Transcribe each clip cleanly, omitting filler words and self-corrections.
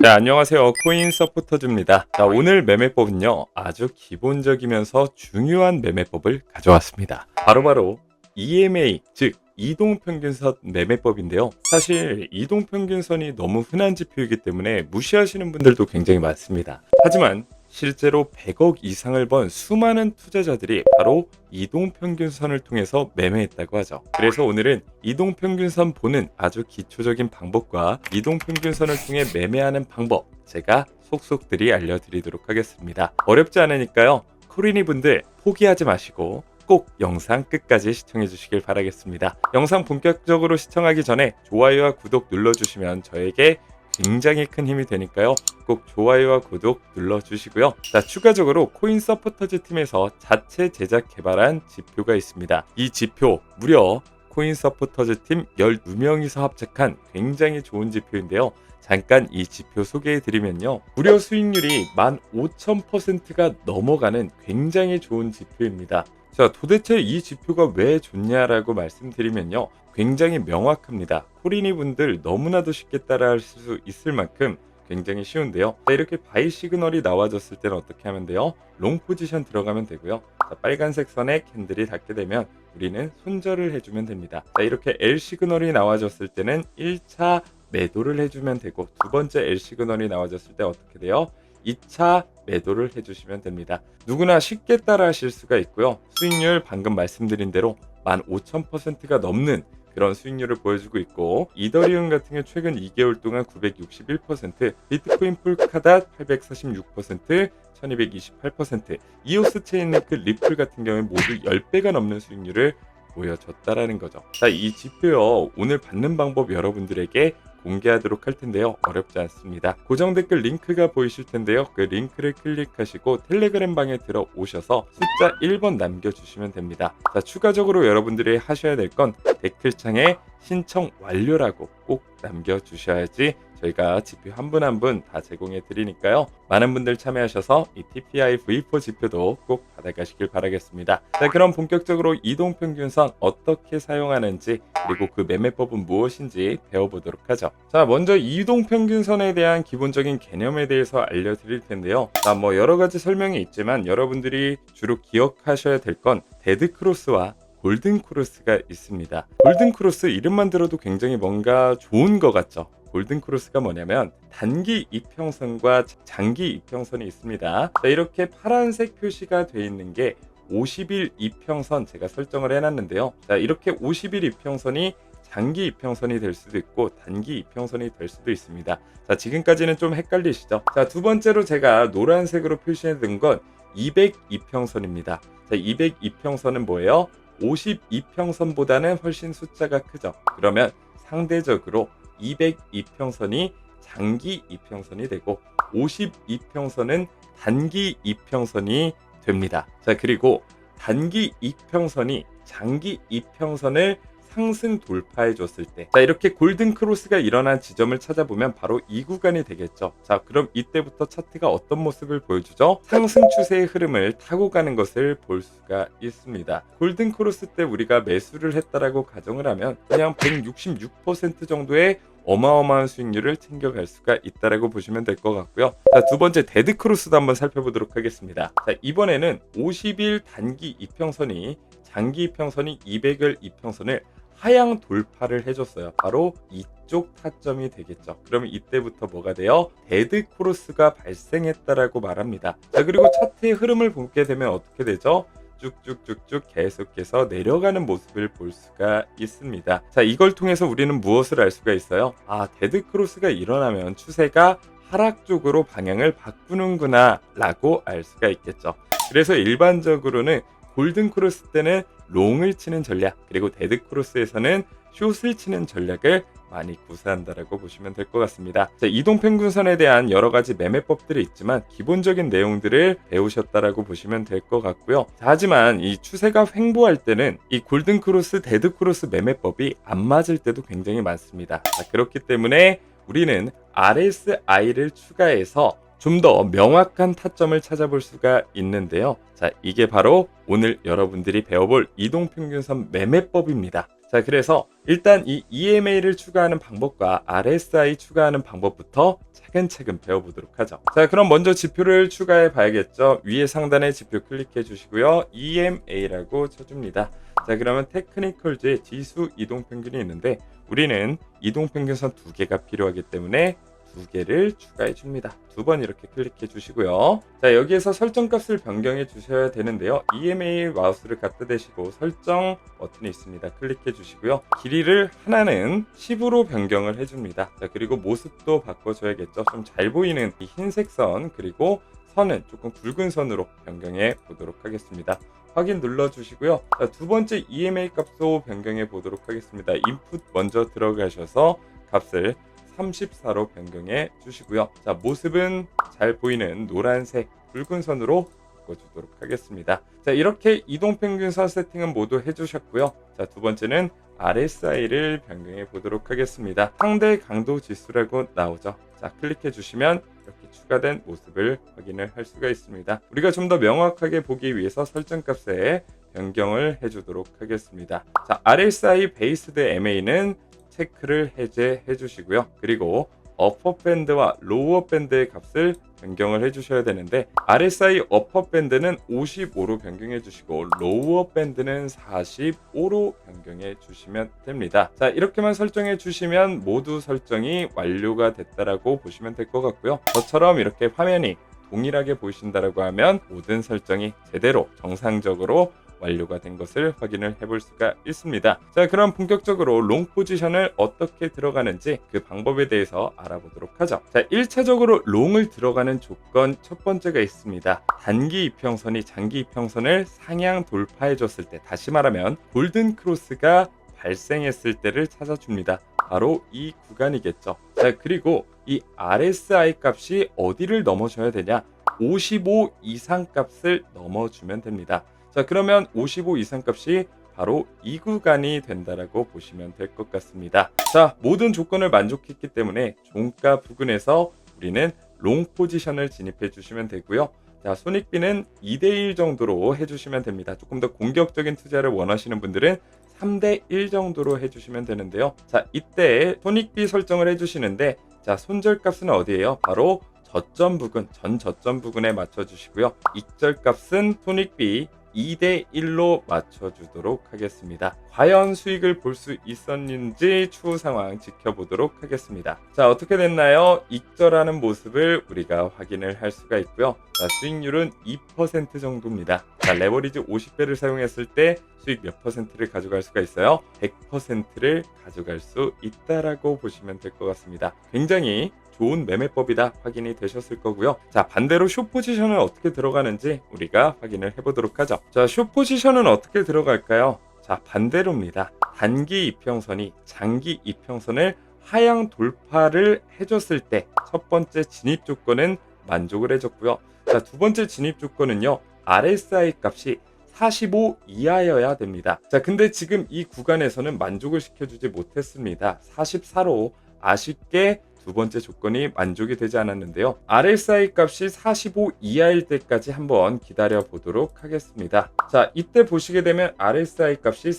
네, 안녕하세요. 코인 서포터즈입니다. 자, 오늘 매매법은요, 아주 기본적이면서 중요한 매매법을 가져왔습니다. 바로바로 EMA, 즉 이동평균선 매매법인데요. 사실 이동평균선이 너무 흔한 지표이기 때문에 무시하시는 분들도 굉장히 많습니다. 하지만 실제로 100억 이상을 번 수많은 투자자들이 바로 이동평균선을 통해서 매매했다고 하죠. 그래서 오늘은 이동평균선 보는 아주 기초적인 방법과 이동평균선을 통해 매매하는 방법 제가 속속들이 알려드리도록 하겠습니다. 어렵지 않으니까요. 코리니 분들 포기하지 마시고 꼭 영상 끝까지 시청해 주시길 바라겠습니다. 영상 본격적으로 시청하기 전에 좋아요와 구독 눌러주시면 저에게 굉장히 큰 힘이 되니까요. 꼭 좋아요와 구독 눌러주시고요. 자, 추가적으로 코인 서포터즈 팀에서 자체 제작 개발한 지표가 있습니다. 이 지표 무려 코인 서포터즈 팀 12명이서 합작한 굉장히 좋은 지표인데요. 잠깐 이 지표 소개해 드리면요. 무려 수익률이 15,000%가 넘어가는 굉장히 좋은 지표입니다. 자, 도대체 이 지표가 왜 좋냐라고 말씀드리면요. 굉장히 명확합니다. 코리니 분들 너무나도 쉽게 따라할 수 있을 만큼 굉장히 쉬운데요. 자, 이렇게 바이 시그널이 나와줬을 때는 어떻게 하면 돼요? 롱 포지션 들어가면 되고요. 자, 빨간색 선에 캔들이 닿게 되면 우리는 손절을 해주면 됩니다. 자, 이렇게 L 시그널이 나와줬을 때는 1차 매도를 해주면 되고, 두 번째 L 시그널이 나와줬을 때 어떻게 돼요? 2차 매도를 해주시면 됩니다. 누구나 쉽게 따라 하실 수가 있고요. 수익률 방금 말씀드린 대로 15,000%가 넘는 그런 수익률을 보여주고 있고, 이더리움 같은 경우 최근 2개월 동안 961%, 비트코인 풀카닷 846%, 1228%, 이오스 체인네트 리플 같은 경우에 모두 10배가 넘는 수익률을 보여줬다라는 거죠. 자, 이 지표요, 오늘 받는 방법 여러분들에게 공개하도록 할 텐데요. 어렵지 않습니다. 고정 댓글 링크가 보이실 텐데요. 그 링크를 클릭하시고 텔레그램 방에 들어오셔서 숫자 1번 남겨주시면 됩니다. 자, 추가적으로 여러분들이 하셔야 될 건 댓글창에 신청 완료라고 꼭 남겨주셔야지 저희가 지표 한 분 한 분 다 제공해 드리니까요. 많은 분들 참여하셔서 이 TPI V4 지표도 꼭 받아가시길 바라겠습니다. 자, 그럼 본격적으로 이동평균선 어떻게 사용하는지 그리고 그 매매법은 무엇인지 배워보도록 하죠. 자, 먼저 이동평균선에 대한 기본적인 개념에 대해서 알려드릴 텐데요. 자, 뭐 여러 가지 설명이 있지만 여러분들이 주로 기억하셔야 될 건 데드크로스와 골든크로스가 있습니다. 골든크로스 이름만 들어도 굉장히 뭔가 좋은 것 같죠. 골든크로스가 뭐냐면 단기 이평선과 장기 이평선이 있습니다. 자, 이렇게 파란색 표시가 되어 있는 게 50일 이평선 제가 설정을 해놨는데요. 자, 이렇게 50일 이평선이 장기 이평선이 될 수도 있고 단기 이평선이 될 수도 있습니다. 자, 지금까지는 좀 헷갈리시죠? 자, 두 번째로 제가 노란색으로 표시해 둔 건 200 이평선입니다. 자, 200 이평선은 뭐예요? 50 이평선보다는 훨씬 숫자가 크죠. 그러면 상대적으로 200 이평선이 장기 이평선이 되고 50 이평선은 단기 이평선이 됩니다. 자, 그리고 단기 이평선이 장기 이평선을 상승 돌파해 줬을 때, 자, 이렇게 골든 크로스가 일어난 지점을 찾아보면 바로 이 구간이 되겠죠. 자, 그럼 이때부터 차트가 어떤 모습을 보여주죠? 상승 추세의 흐름을 타고 가는 것을 볼 수가 있습니다. 골든 크로스 때 우리가 매수를 했다라고 가정을 하면 그냥 166% 정도의 어마어마한 수익률을 챙겨갈 수가 있다라고 보시면 될 것 같고요. 자, 두 번째 데드 크로스도 한번 살펴보도록 하겠습니다. 자, 이번에는 50일 단기 이평선이 장기 이평선이 200일 이평선을 하향 돌파를 해줬어요. 바로 이쪽 타점이 되겠죠. 그러면 이때부터 뭐가 돼요? 데드 크로스가 발생했다라고 말합니다. 자, 그리고 차트의 흐름을 보게 되면 어떻게 되죠? 쭉쭉쭉쭉 계속해서 내려가는 모습을 볼 수가 있습니다. 자, 이걸 통해서 우리는 무엇을 알 수가 있어요? 아, 데드 크로스가 일어나면 추세가 하락 쪽으로 방향을 바꾸는구나 라고 알 수가 있겠죠. 그래서 일반적으로는 골든 크로스 때는 롱을 치는 전략, 그리고 데드 크로스에서는 숏을 치는 전략을 많이 구사한다라고 보시면 될 것 같습니다. 자, 이동평균선에 대한 여러 가지 매매법들이 있지만 기본적인 내용들을 배우셨다라고 보시면 될 것 같고요. 자, 하지만 이 추세가 횡보할 때는 이 골든 크로스, 데드 크로스 매매법이 안 맞을 때도 굉장히 많습니다. 자, 그렇기 때문에 우리는 RSI를 추가해서 좀 더 명확한 타점을 찾아볼 수가 있는데요. 자, 이게 바로 오늘 여러분들이 배워볼 이동평균선 매매법입니다. 자, 그래서 일단 이 EMA를 추가하는 방법과 RSI 추가하는 방법부터 차근차근 배워보도록 하죠. 자, 그럼 먼저 지표를 추가해 봐야겠죠. 위에 상단에 지표 클릭해 주시고요. EMA라고 쳐줍니다. 자, 그러면 테크니컬즈의 지수 이동평균이 있는데 우리는 이동평균선 2개가 필요하기 때문에 2개를 추가해 줍니다. 2번 이렇게 클릭해 주시고요. 자, 여기에서 설정값을 변경해 주셔야 되는데요. EMA 마우스를 갖다 대시고 설정 버튼이 있습니다. 클릭해 주시고요. 길이를 하나는 10으로 변경을 해 줍니다. 자, 그리고 모습도 바꿔줘야겠죠. 좀 잘 보이는 이 흰색 선 그리고 선은 조금 굵은 선으로 변경해 보도록 하겠습니다. 확인 눌러 주시고요. 자, 두 번째 EMA 값도 변경해 보도록 하겠습니다. 인풋 먼저 들어가셔서 값을 34로 변경해 주시고요. 자, 모습은 잘 보이는 노란색 붉은 선으로 바꿔주도록 하겠습니다. 자, 이렇게 이동평균선 세팅은 모두 해주셨고요. 자, 두 번째는 RSI를 변경해 보도록 하겠습니다. 상대 강도 지수라고 나오죠. 자, 클릭해 주시면 이렇게 추가된 모습을 확인을 할 수가 있습니다. 우리가 좀 더 명확하게 보기 위해서 설정값에 변경을 해주도록 하겠습니다. 자, RSI 베이스드 MA는 체크를 해제해 주시고요. 그리고 어퍼 밴드와 로어 밴드의 값을 변경을 해 주셔야 되는데 RSI 어퍼 밴드는 55로 변경해 주시고 로어 밴드는 45로 변경해 주시면 됩니다. 자, 이렇게만 설정해 주시면 모두 설정이 완료가 됐다라고 보시면 될 것 같고요. 저처럼 이렇게 화면이 동일하게 보이신다라고 하면 모든 설정이 제대로 정상적으로 완료가 된 것을 확인을 해볼 수가 있습니다. 자, 그럼 본격적으로 롱 포지션을 어떻게 들어가는지 그 방법에 대해서 알아보도록 하죠. 자, 1차적으로 롱을 들어가는 조건 첫 번째가 있습니다. 단기 이평선이 장기 이평선을 상향 돌파해 줬을 때, 다시 말하면 골든 크로스가 발생했을 때를 찾아줍니다. 바로 이 구간이겠죠. 자, 그리고 이 RSI 값이 어디를 넘어줘야 되냐? 55 이상 값을 넘어주면 됩니다. 자, 그러면 55 이상 값이 바로 이 구간이 된다라고 보시면 될 것 같습니다. 자, 모든 조건을 만족했기 때문에 종가 부근에서 우리는 롱 포지션을 진입해 주시면 되고요. 자, 손익비는 2대1 정도로 해주시면 됩니다. 조금 더 공격적인 투자를 원하시는 분들은 3대1 정도로 해주시면 되는데요. 자, 이때 손익비 설정을 해주시는데, 자, 손절값은 어디예요? 바로 저점 부근, 전 저점 부근에 맞춰주시고요. 익절값은 손익비 2대1로 맞춰주도록 하겠습니다. 과연 수익을 볼 수 있었는지 추후 상황 지켜보도록 하겠습니다. 자, 어떻게 됐나요? 익절하는 모습을 우리가 확인을 할 수가 있고요. 자, 수익률은 2% 정도입니다. 자, 레버리지 50배를 사용했을 때 수익 몇 퍼센트를 가져갈 수가 있어요? 100%를 가져갈 수 있다라고 보시면 될 것 같습니다. 굉장히 좋은 매매법이다 확인이 되셨을 거고요. 자, 반대로 숏 포지션은 어떻게 들어가는지 우리가 확인을 해보도록 하죠. 자, 숏 포지션은 어떻게 들어갈까요? 자, 반대로입니다. 단기 이평선이 장기 이평선을 하향 돌파를 해줬을 때 첫 번째 진입 조건은 만족을 해줬고요. 자, 두 번째 진입 조건은요, RSI 값이 45 이하여야 됩니다. 자, 근데 지금 이 구간에서는 만족을 시켜주지 못했습니다. 44로 아쉽게 두 번째 조건이 만족이 되지 않았는데요. RSI 값이 45 이하일 때까지 한번 기다려 보도록 하겠습니다. 자, 이때 보시게 되면 RSI 값이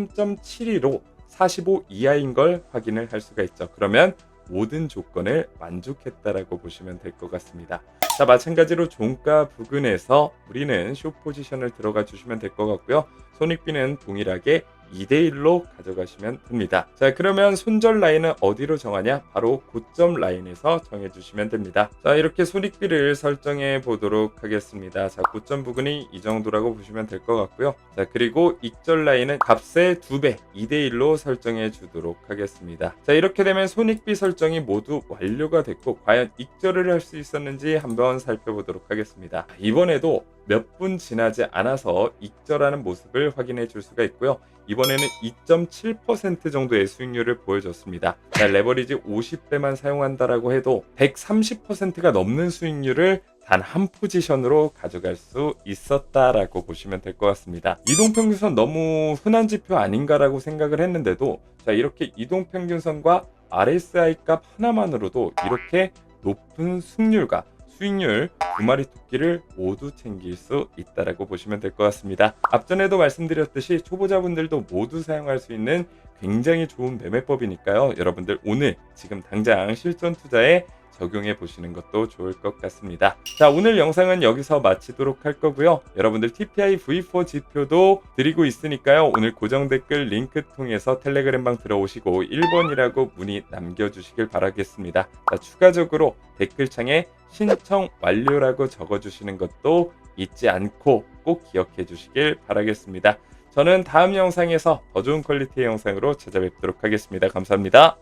43.72로 45 이하인 걸 확인을 할 수가 있죠. 그러면 모든 조건을 만족했다라고 보시면 될 것 같습니다. 자, 마찬가지로 종가 부근에서 우리는 숏 포지션을 들어가 주시면 될 것 같고요. 손익비는 동일하게 2대1로 가져가시면 됩니다. 자, 그러면 손절 라인은 어디로 정하냐? 바로 고점 라인에서 정해주시면 됩니다. 자, 이렇게 손익비를 설정해 보도록 하겠습니다. 자, 고점 부근이 이 정도라고 보시면 될 것 같고요. 자, 그리고 익절 라인은 값의 2배, 2대1로 설정해 주도록 하겠습니다. 자, 이렇게 되면 손익비 설정이 모두 완료가 됐고, 과연 익절을 할 수 있었는지 한번 살펴보도록 하겠습니다. 이번에도 몇 분 지나지 않아서 익절하는 모습을 확인해 줄 수가 있고요. 이번에는 2.7% 정도의 수익률을 보여줬습니다. 자, 레버리지 50배만 사용한다라고 해도 130%가 넘는 수익률을 단 한 포지션으로 가져갈 수 있었다라고 보시면 될 것 같습니다. 이동평균선 너무 흔한 지표 아닌가라고 생각을 했는데도, 자, 이렇게 이동평균선과 RSI 값 하나만으로도 이렇게 높은 승률과 수익률 2마리 토끼를 모두 챙길 수 있다라고 보시면 될 것 같습니다. 앞전에도 말씀드렸듯이 초보자분들도 모두 사용할 수 있는 굉장히 좋은 매매법이니까요. 여러분들 오늘 지금 당장 실전 투자에 적용해 보시는 것도 좋을 것 같습니다. 자, 오늘 영상은 여기서 마치도록 할 거고요. 여러분들 TPI V4 지표도 드리고 있으니까요. 오늘 고정 댓글 링크 통해서 텔레그램방 들어오시고 1번이라고 문의 남겨주시길 바라겠습니다. 자, 추가적으로 댓글창에 신청 완료라고 적어주시는 것도 잊지 않고 꼭 기억해 주시길 바라겠습니다. 저는 다음 영상에서 더 좋은 퀄리티의 영상으로 찾아뵙도록 하겠습니다. 감사합니다.